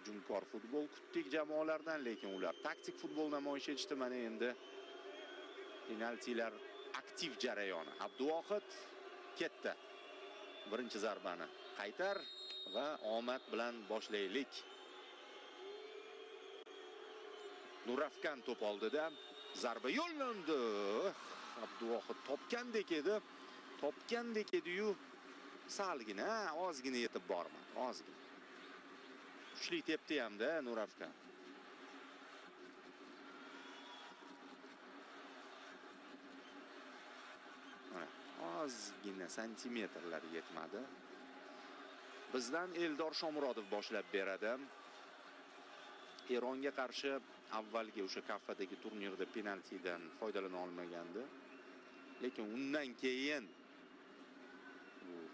hujumkor futbol kutdik jamoalardan, lekin ular taktik futbol namoyish etishdi. Mana endi penaltilar aktiv jarayoni. Abduvohid ketdi. Birinchi zarbani qaytar va omad bilan boshlaylik. Nuravkan to'p oldida zarba yo'llandi. Abduvohid topgandek edi. Topgandek edi-yu, salgina, ozgina yetib bormadi. Ozgina. Kuchli tepdi hamda Nuravkan. Ozgina santimetrlar yetmadi. Bizdan Eldor Shomurodov boshlab beradi. Eronga qarshi avvalgi o'sha kaffadagi turnirda penaltidan foydalana olmagandi. Lekin undan keyin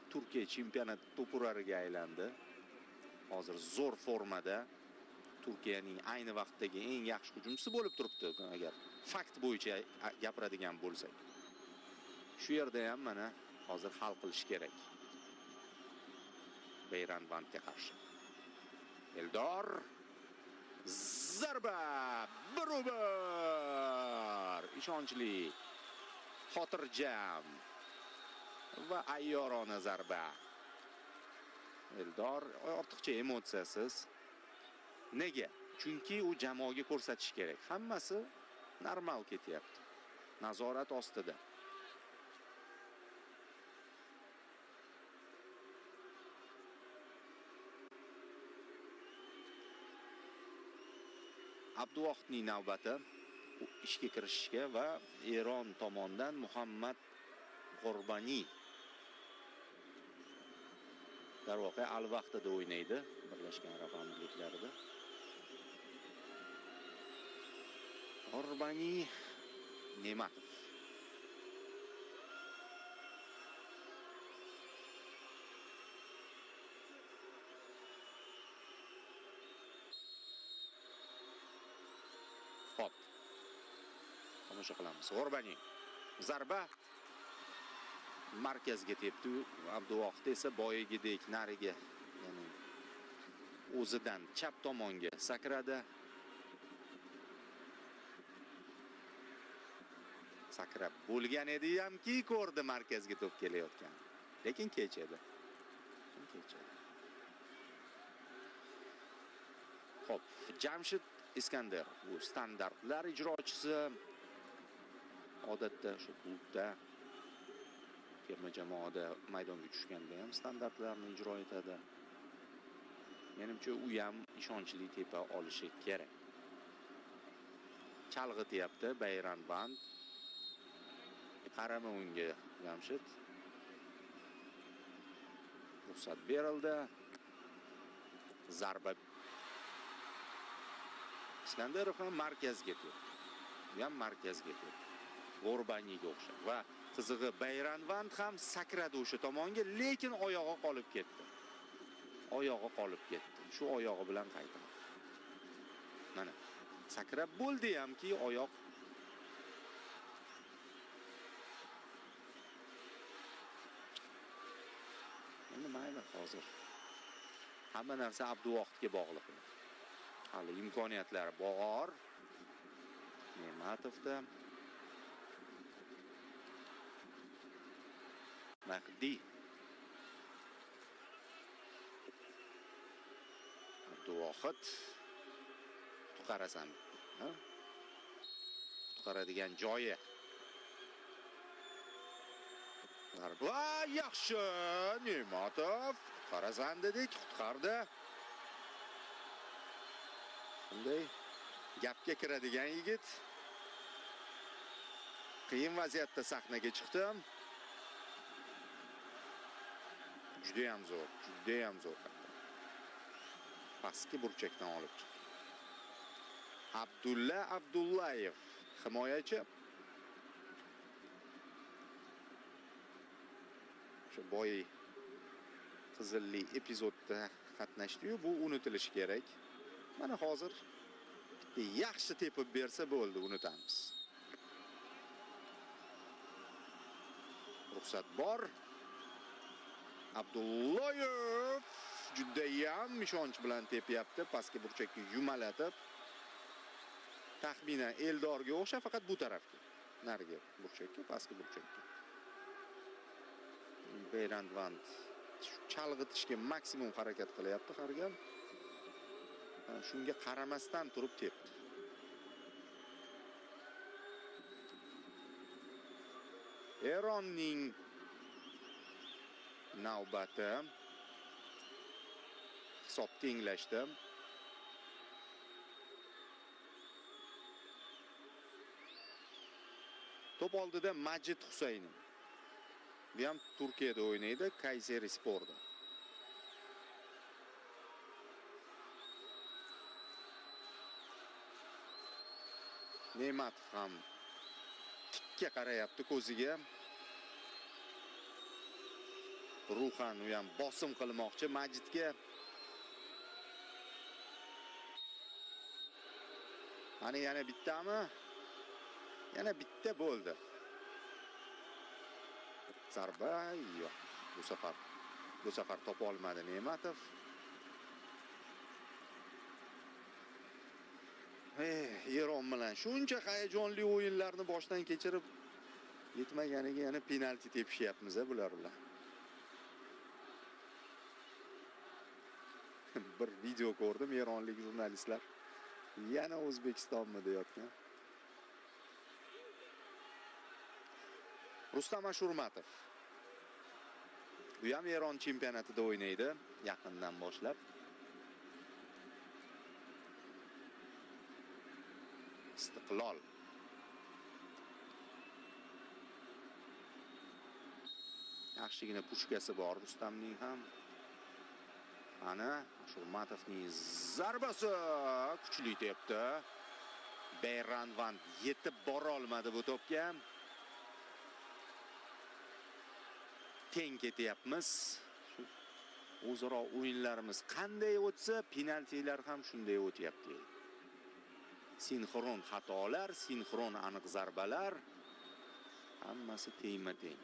Turkiya chempionat to'purariga aylandi. Hozir zo'r formada. Turkiyaning ayni vaqtdagi eng yaxshi hujumchisi bo'lib turibdi, agar fakt bo'yicha gapiradigan bo'lsak. Shu yerda ham mana hozir hal qilish kerak. Beyranvandga qarshi. Eldor zarba, barobar, ishonchli, xotirjam va ayyorona zarba. Eldor ortiqcha emotsiyasiz. Nega? Chunki u jamoaga ko'rsatish kerak. Hammasi normal ketyapti. Nazorat ostida. Abduvohidning navbati ishga kirishishga va Eron tomonidan Muhammad G'orbani darvoqe al-vaqtida o'ynaydi Birlashgan Arab Amirliklarida. G'orbani Ne'matov. Hop. Tomosha qilamiz. G'orbani zarba markazga tepdi. Abduvohid esa boyagidek nariga, ya'ni o'zidan chap tomonga sakradi. Sakrab bo'lgan edi hamki, ko'rdi markazga to'p kelayotgan. Lekin kech edi. Hop, Jamshid Iskandar, bu standartlar ijrochisi. Odatda shu klubda, terma jamoada maydonga tushganda ham standartlarni ijro etadi. Menimcha u ham ishonchli tepa olishi kerak. Chalg'ityapti Beyranvand. Qarama unga Jamshid. Ruxsat berildi. Zarba. Iskandarov ham markazga ketdi. Bu ham markazga ketdi. G'orbaniga o'xshab va qizig'i Beyranvand ham sakradi o'sha tomonga, lekin oyog'i qolib ketdi. Shu oyog'i bilan qaytadi. Mana sakrab bo'ldi hamki, oyoq endi mayli, hozir hamma narsa Abduvohidga bog'liq. Hali imkoniyatlari bor. Ne'matovda Mahdi Abduvohid qutqarasan. Qutqaradigan joyi. Va yaxshi, Ne'matov qutqarasan dedik, qutqardi. Bunday gapga kiradigan yigit. Qiyin vaziyatda sahnaga chiqdim. Juda ham zo'r. Pastki burchakdan olib chiqdi. Abdulla Abdullayev, himoyachi. Shu boy qizilli epizodda qatnashdi-yu, bu unutilishi kerak. Mana hozir yaxshi tepib bersa bo'ldi, unutamiz. Ruxsat bor. Abdullayev juda ham ishonch bilan tepyapti, pastki burchakka yumalatib. Taxminan Eldorga o'xshab, faqat bu tarafga. Nariga burchakka, pastki burchakka. Beyrand Vand chalg'itishga maksimum harakat qilyapti har gal. Shunga qaramasdan turib tepdi. Eronning navbati. Hisob tenglashdi. Top oldida Majid Husaynov. Bu ham Turkiyada o'ynaydi, Kayserisporda. Ne'matov ham tikka qarayapti ko'ziga. Ruhan u ham bosim qilmoqchi Majidga. Ana yana bittami? Yana bitta bo'ldi. Zarba yo'q. Bu safar topa olmadi Ne'matov. Eron bilan shuncha hayajonli o'yinlarni boshdan kechirib yetmaganiga yana penalti tepishyapmiz bular bilan. Bir video ko'rdim, eronlik jurnalistlar yana O'zbekistonmi deyotgan. Rustam Ashurmatov. Bu ham Eron chempionatida o'ynaydi, yaqindan boshlab. Istiqlol. Yaxshigina pushkasi bor Rustamning ham. Ana Ashurmatovning zarbasi kuchli tepdi. Beyrand Vand yetib bora olmadi bu to'pga. Teng ketyapmiz. O'zaro o'yinlarimiz qanday o'tsa, penaltilar ham shunday o'tyapti. Sinxron xatolar, sinxron aniq zarbalar, hammasi teng-teng.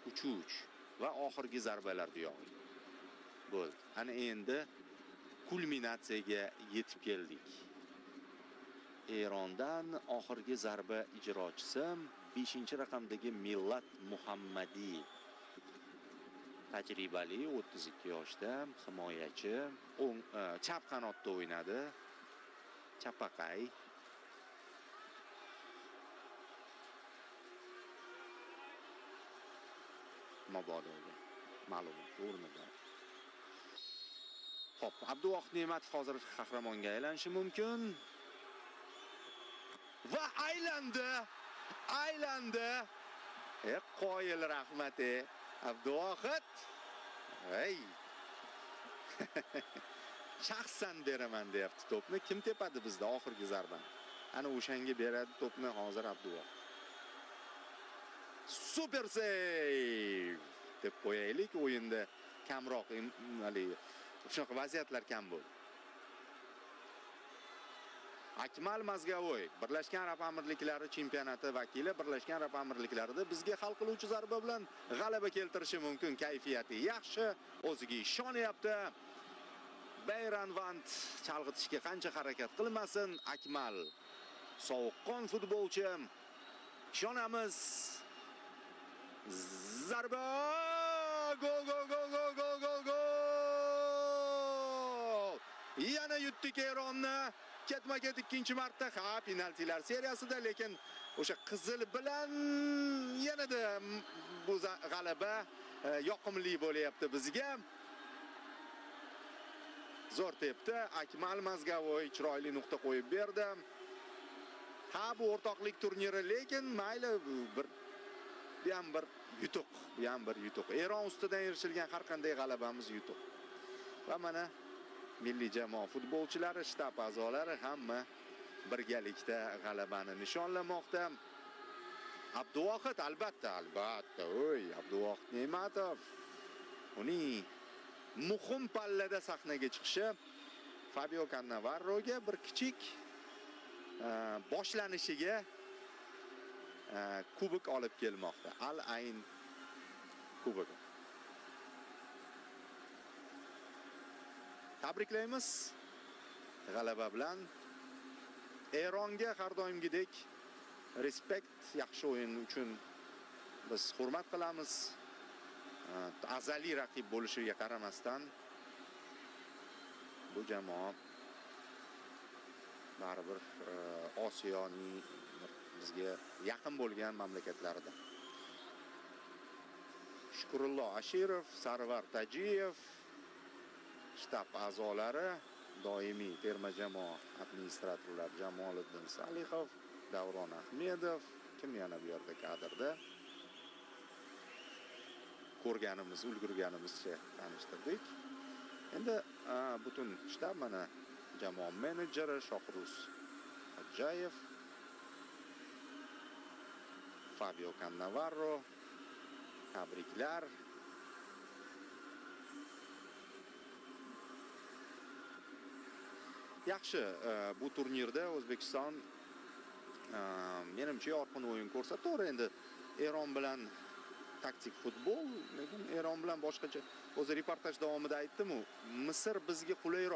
3-3 va oxirgi zarbalar bu yo'q. Bo'ldi. Ana endi kulminatsiyaga yetib keldik. Erondan oxirgi zarba ijrochisi 5-raqamdagi Millat Muhammadi. Tajribali 32 yoshda, himoyachi, chap qanotda o'ynadi. Chapaqay. Mabodoga ma'lumot o'rnida. Xo'p, Abduvohid Ne'matov hozir qahramonga aylanishi mumkin. Va aylandi. Qoyil rahmat Abduvohid. Hey. Shaxsan beraman deyapti to'pni. Kim tepadi bizda oxirgi zarbani? Ana o'shanga beradi to'pni hozir Abduvohid. Super save deb qo'yaylik, o'yinda kamroq shunaqa vaziyatlar kam bo'ldi. Akmal Mazgavoy, Birlashgan Arab Amirliklari chempionati vakili, Birlashgan Arab Amirliklarida bizga hal qiluvchi zarba bilan g'alaba keltirishi mumkin. Kayfiyati yaxshi, o'ziga ishonyapti. Beyrand Vand chalg'itishga qancha harakat qilmasin, Akmal sovuqqon futbolchi. Ishonamiz. Zarba! Gol! Yana yutdik Eronni. Ketma-ket ikkinchi marta penaltilar seriyasida, lekin o'sha qizil bilan yanada bu g'alaba yoqimli bo'lyapti bizga. Zo'r tepdi. Akmal Mazgavoy chiroyli nuqta qo'yib berdi. Bu o'rtoqlik turniri, lekin mayli bu ham bir yutuq. Eron ustidan erishilgan har qanday g'alabamiz yutuq. Va mana milliy jamoa futbolchilari, shtab a'zolari hamma birgalikda g'alabani nishonlamoqda. Abduvohid albatta, Abduvohid Ne'matov. Uning muhim pallada sahnaga chiqishi Fabio Cannavaroga bir kichik boshlanishiga kubok olib kelmoqda. Al-Ayn kubogi. Tabriklaymiz g'alaba bilan. Eronga har doimgidek respekt, yaxshi o'yin uchun biz hurmat qilamiz. Azaliy raqib bo'lishiga qaramasdan bu jamoa baribir Osiyoning bizga yaqin bo'lgan mamlakatlarida. Shukurullo Ashirov, Sarvar Tajiyev, shtab a'zolari, doimiy terma jamoa administratorlar Jamoliddin Salihov, Davron Ahmedov, kim yana bu yerda kadrda? Ko'rganimiz, ulgurganimizcha tanishtirdik. Endi butun shtab mana jamoa menejeri Shohruz Xo'jayev, Fabio Cannavaro, tabriklar. Yaxshi, bu turnirda O'zbekiston menimcha yorqin o'yin ko'rsatdi. Endi Eron bilan taktik futbol, lekin Eron bilan boshqacha. O'zi reportaj davomida aytdim-u, Misr bizga qulayroq